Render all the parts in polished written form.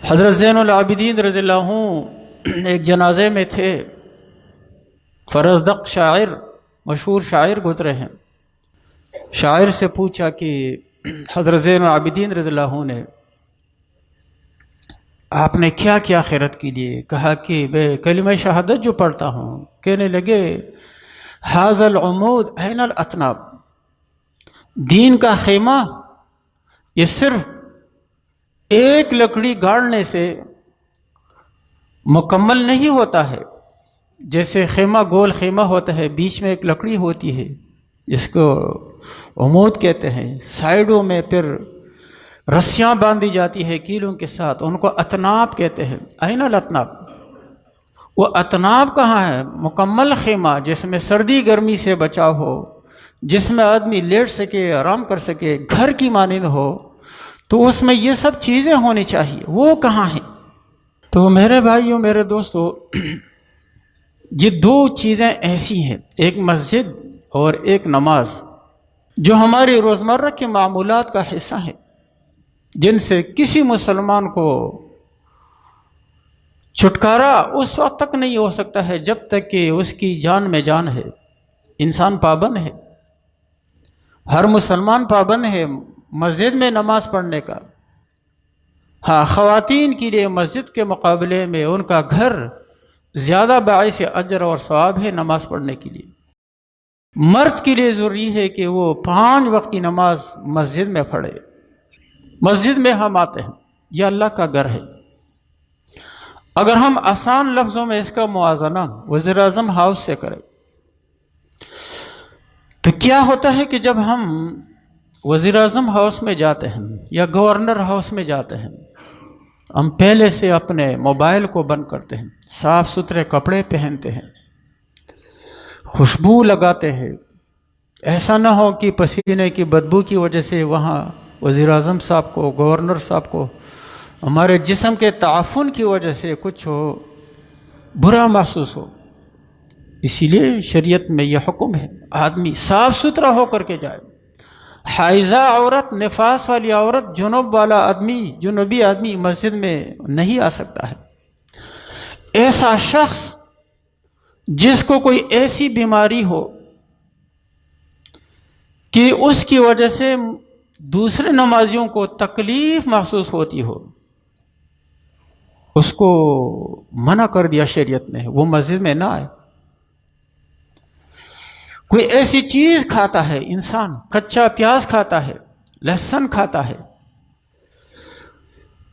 حضرت زین العابدین رضی اللہ عنہ ایک جنازے میں تھے۔ فرزدق شاعر، مشہور شاعر گزرے ہیں۔ شاعر سے پوچھا کہ حضرت زین العابدین رضی اللہ عنہ نے آپ نے کیا کیا آخرت کے لیے؟ کہا کہ میں کلمہ شہادت جو پڑھتا ہوں۔ کہنے لگے ھذا العمود این الاطناب، دین کا خیمہ یہ صرف ایک لکڑی گاڑنے سے مکمل نہیں ہوتا ہے۔ جیسے خیمہ گول خیمہ ہوتا ہے، بیچ میں ایک لکڑی ہوتی ہے جس کو عمود کہتے ہیں، سائیڈوں میں پھر رسیاں باندھی جاتی ہے کیلوں کے ساتھ، ان کو اطناب کہتے ہیں۔ این الاطناب، وہ اطناب کہاں ہے؟ مکمل خیمہ جس میں سردی گرمی سے بچاؤ ہو، جس میں آدمی لیٹ سکے، آرام کر سکے، گھر کی مانند ہو، تو اس میں یہ سب چیزیں ہونی چاہیے، وہ کہاں ہیں؟ تو میرے بھائیوں، میرے دوستو، یہ دو چیزیں ایسی ہیں، ایک مسجد اور ایک نماز، جو ہماری روزمرہ کے معمولات کا حصہ ہے، جن سے کسی مسلمان کو چھٹکارا اس وقت تک نہیں ہو سکتا ہے جب تک کہ اس کی جان میں جان ہے۔ انسان پابند ہے، ہر مسلمان پابند ہے مسجد میں نماز پڑھنے کا۔ ہاں، خواتین کے لیے مسجد کے مقابلے میں ان کا گھر زیادہ باعث اجر اور ثواب ہے نماز پڑھنے کے لیے۔ مرد کے لیے ضروری ہے کہ وہ 5 وقت کی نماز مسجد میں پڑھے۔ مسجد میں ہم آتے ہیں، یہ اللہ کا گھر ہے۔ اگر ہم آسان لفظوں میں اس کا موازنہ وزیر اعظم ہاؤس سے کریں تو کیا ہوتا ہے کہ جب ہم وزیر اعظم ہاؤس میں جاتے ہیں یا گورنر ہاؤس میں جاتے ہیں، ہم پہلے سے اپنے موبائل کو بند کرتے ہیں، صاف ستھرے کپڑے پہنتے ہیں، خوشبو لگاتے ہیں۔ ایسا نہ ہو کہ پسینے کی بدبو کی وجہ سے وہاں وزیر اعظم صاحب کو، گورنر صاحب کو ہمارے جسم کے تعفن کی وجہ سے کچھ ہو، برا محسوس ہو۔ اسی لیے شریعت میں یہ حکم ہے آدمی صاف ستھرا ہو کر کے جائے۔ حائضہ عورت، نفاس والی عورت، جنوب والا آدمی، جنوبی آدمی مسجد میں نہیں آ سکتا ہے۔ ایسا شخص جس کو کوئی ایسی بیماری ہو کہ اس کی وجہ سے دوسرے نمازیوں کو تکلیف محسوس ہوتی ہو، اس کو منع کر دیا شریعت نے، وہ مسجد میں نہ آئے۔ کوئی ایسی چیز کھاتا ہے انسان، کچا پیاز کھاتا ہے، لہسن کھاتا ہے،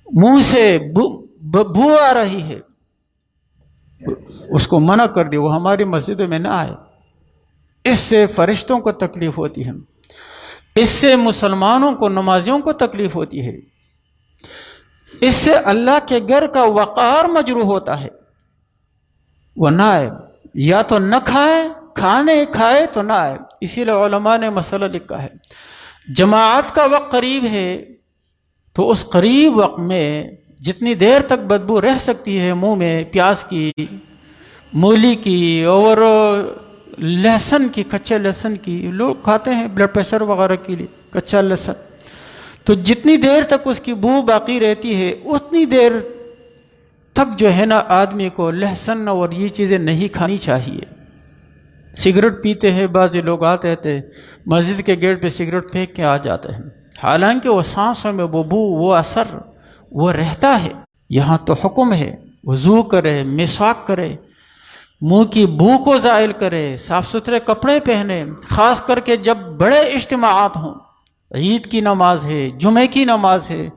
منہ سے بو آ رہی ہے، اس کو منع کر دیا، وہ ہماری مسجد میں نہ آئے۔ اس سے فرشتوں کو تکلیف ہوتی ہے، اس سے مسلمانوں کو، نمازیوں کو تکلیف ہوتی ہے، اس سے اللہ کے گھر کا وقار مجروح ہوتا ہے۔ وہ نہ آئے، یا تو نہ کھائے تو نہ آئے۔ اسی لیے علماء نے مسئلہ لکھا ہے، جماعت کا وقت قریب ہے تو اس قریب وقت میں جتنی دیر تک بدبو رہ سکتی ہے منہ میں، پیاز کی، مولی کی اور لہسن کی، کچے لہسن کی، لوگ کھاتے ہیں بلڈ پریشر وغیرہ کے لیے کچا لہسن، تو جتنی دیر تک اس کی بو باقی رہتی ہے اتنی دیر تک جو ہے نا آدمی کو لہسن اور یہ چیزیں نہیں کھانی چاہیے۔ سگریٹ پیتے ہیں بعض لوگ، آتے تھے مسجد کے گیٹ پہ سگریٹ پھینک کے آ جاتے ہیں، حالانکہ وہ سانسوں میں وہ بو، وہ اثر وہ رہتا ہے۔ یہاں تو حکم ہے وضو کرے، مسواک کرے، منہ کی بو کو زائل کرے، صاف ستھرے کپڑے پہنے، خاص کر کے جب بڑے اجتماعات ہوں، عید کی نماز ہے، جمعے کی نماز ہے،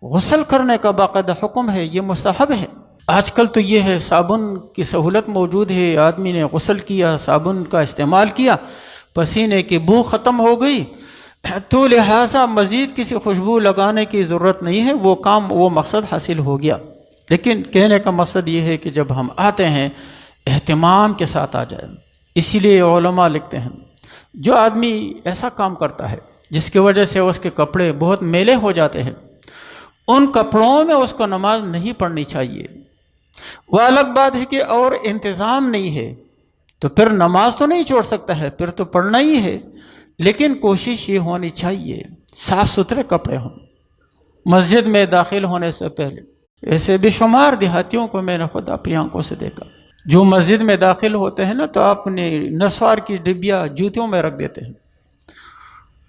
غسل کرنے کا باقاعدہ حکم ہے، یہ مستحب ہے۔ آج کل تو یہ ہے صابن کی سہولت موجود ہے، آدمی نے غسل کیا، صابن کا استعمال کیا، پسینے کی بو ختم ہو گئی، تو لہٰذا مزید کسی خوشبو لگانے کی ضرورت نہیں ہے، وہ کام، وہ مقصد حاصل ہو گیا۔ لیکن کہنے کا مقصد یہ ہے کہ جب ہم آتے ہیں اہتمام کے ساتھ آ جائیں۔ اسی لیے علماء لکھتے ہیں جو آدمی ایسا کام کرتا ہے جس کی وجہ سے اس کے کپڑے بہت میلے ہو جاتے ہیں، ان کپڑوں میں اس کو نماز نہیں پڑھنی چاہیے۔ وہ الگ بات ہے کہ اور انتظام نہیں ہے تو پھر نماز تو نہیں چھوڑ سکتا ہے، پھر تو پڑھنا ہی ہے، لیکن کوشش یہ ہونی چاہیے صاف ستھرے کپڑے ہوں مسجد میں داخل ہونے سے پہلے۔ ایسے بے شمار دیہاتیوں کو میں نے خود اپنی آنکھوں سے دیکھا، جو مسجد میں داخل ہوتے ہیں نا تو اپنے نسوار کی ڈبیا جوتیوں میں رکھ دیتے ہیں،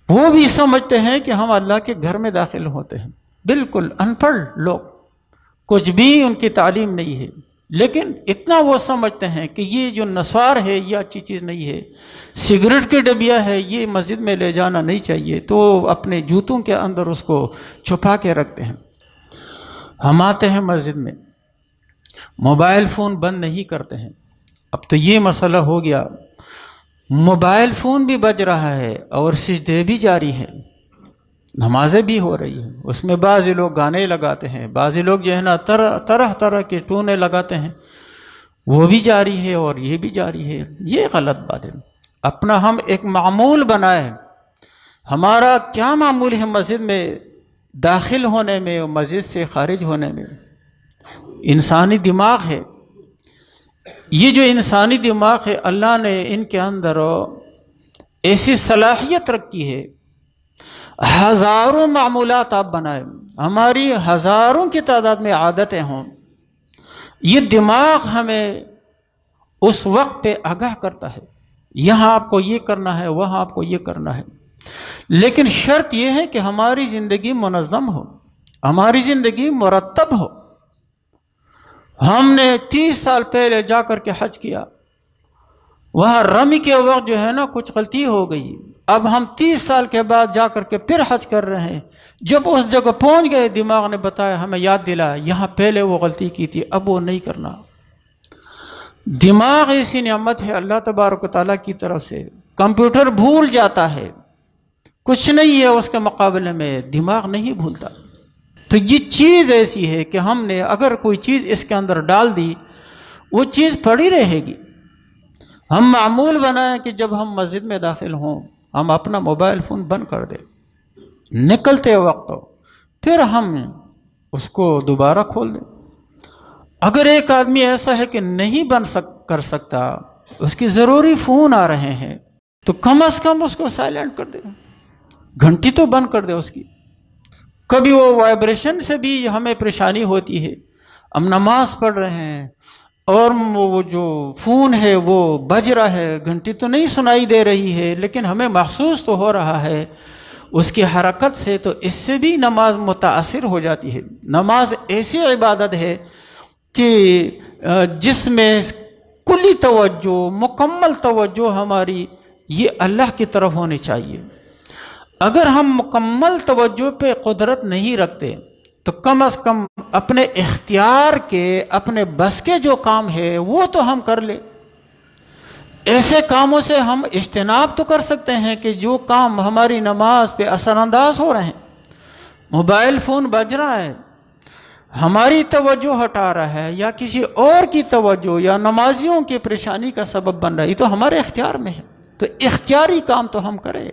وہ بھی سمجھتے ہیں کہ ہم اللہ کے گھر میں داخل ہوتے ہیں، بالکل ان پڑھ لوگ، کچھ بھی ان کی تعلیم نہیں ہے، لیکن اتنا وہ سمجھتے ہیں کہ یہ جو نسوار ہے یہ اچھی چیز نہیں ہے، سگریٹ کی ڈبیا ہے یہ مسجد میں لے جانا نہیں چاہیے، تو اپنے جوتوں کے اندر اس کو چھپا کے رکھتے ہیں۔ ہم آتے ہیں مسجد میں، موبائل فون بند نہیں کرتے ہیں، اب تو یہ مسئلہ ہو گیا، موبائل فون بھی بج رہا ہے اور سجدے بھی جاری ہیں، نمازیں بھی ہو رہی ہیں، اس میں بعض لوگ گانے لگاتے ہیں، بعض لوگ جو ہے نا طرح طرح کے ٹونے لگاتے ہیں، وہ بھی جاری ہے اور یہ بھی جاری ہے، یہ غلط بات ہے۔ اپنا ہم ایک معمول بنائیں، ہمارا کیا معمول ہے مسجد میں داخل ہونے میں اور مسجد سے خارج ہونے میں؟ انسانی دماغ ہے، یہ جو انسانی دماغ ہے اللہ نے ان کے اندر ایسی صلاحیت رکھی ہے، ہزاروں معمولات آپ بنائیں، ہماری ہزاروں کی تعداد میں عادتیں ہوں، یہ دماغ ہمیں اس وقت پہ آگاہ کرتا ہے، یہاں آپ کو یہ کرنا ہے، وہاں آپ کو یہ کرنا ہے، لیکن شرط یہ ہے کہ ہماری زندگی منظم ہو، ہماری زندگی مرتب ہو۔ ہم نے 30 سال پہلے جا کر کے حج کیا، وہاں رمی کے وقت جو ہے نا کچھ غلطی ہو گئی، اب ہم 30 سال کے بعد جا کر کے پھر حج کر رہے ہیں، جب اس جگہ پہنچ گئے دماغ نے بتایا، ہمیں یاد دلایا یہاں پہلے وہ غلطی کی تھی، اب وہ نہیں کرنا۔ دماغ ایسی نعمت ہے اللہ تبارک و تعالیٰ کی طرف سے، کمپیوٹر بھول جاتا ہے، کچھ نہیں ہے اس کے مقابلے میں، دماغ نہیں بھولتا۔ تو یہ چیز ایسی ہے کہ ہم نے اگر کوئی چیز اس کے اندر ڈال دی وہ چیز پڑی رہے گی۔ ہم معمول بنائیں کہ جب ہم مسجد میں داخل ہوں ہم اپنا موبائل فون بند کر دیں، نکلتے وقت پھر ہم اس کو دوبارہ کھول دیں۔ اگر ایک آدمی ایسا ہے کہ نہیں کر سکتا، اس کی ضروری فون آ رہے ہیں، تو کم از کم اس کو سائلنٹ کر دے، گھنٹی تو بند کر دے اس کی۔ کبھی وہ وائبریشن سے بھی ہمیں پریشانی ہوتی ہے، ہم نماز پڑھ رہے ہیں اور وہ جو فون ہے وہ بج رہا ہے، گھنٹی تو نہیں سنائی دے رہی ہے لیکن ہمیں محسوس تو ہو رہا ہے اس کی حرکت سے، تو اس سے بھی نماز متاثر ہو جاتی ہے۔ نماز ایسی عبادت ہے کہ جس میں کلی توجہ، مکمل توجہ ہماری یہ اللہ کی طرف ہونی چاہیے۔ اگر ہم مکمل توجہ پہ قدرت نہیں رکھتے تو کم از کم اپنے اختیار کے، اپنے بس کے جو کام ہے وہ تو ہم کر لیں۔ ایسے کاموں سے ہم اجتناب تو کر سکتے ہیں کہ جو کام ہماری نماز پہ اثر انداز ہو رہے ہیں۔ موبائل فون بج رہا ہے، ہماری توجہ ہٹا رہا ہے یا کسی اور کی توجہ یا نمازیوں کی پریشانی کا سبب بن رہا ہے، یہ تو ہمارے اختیار میں ہے، تو اختیاری کام تو ہم کریں۔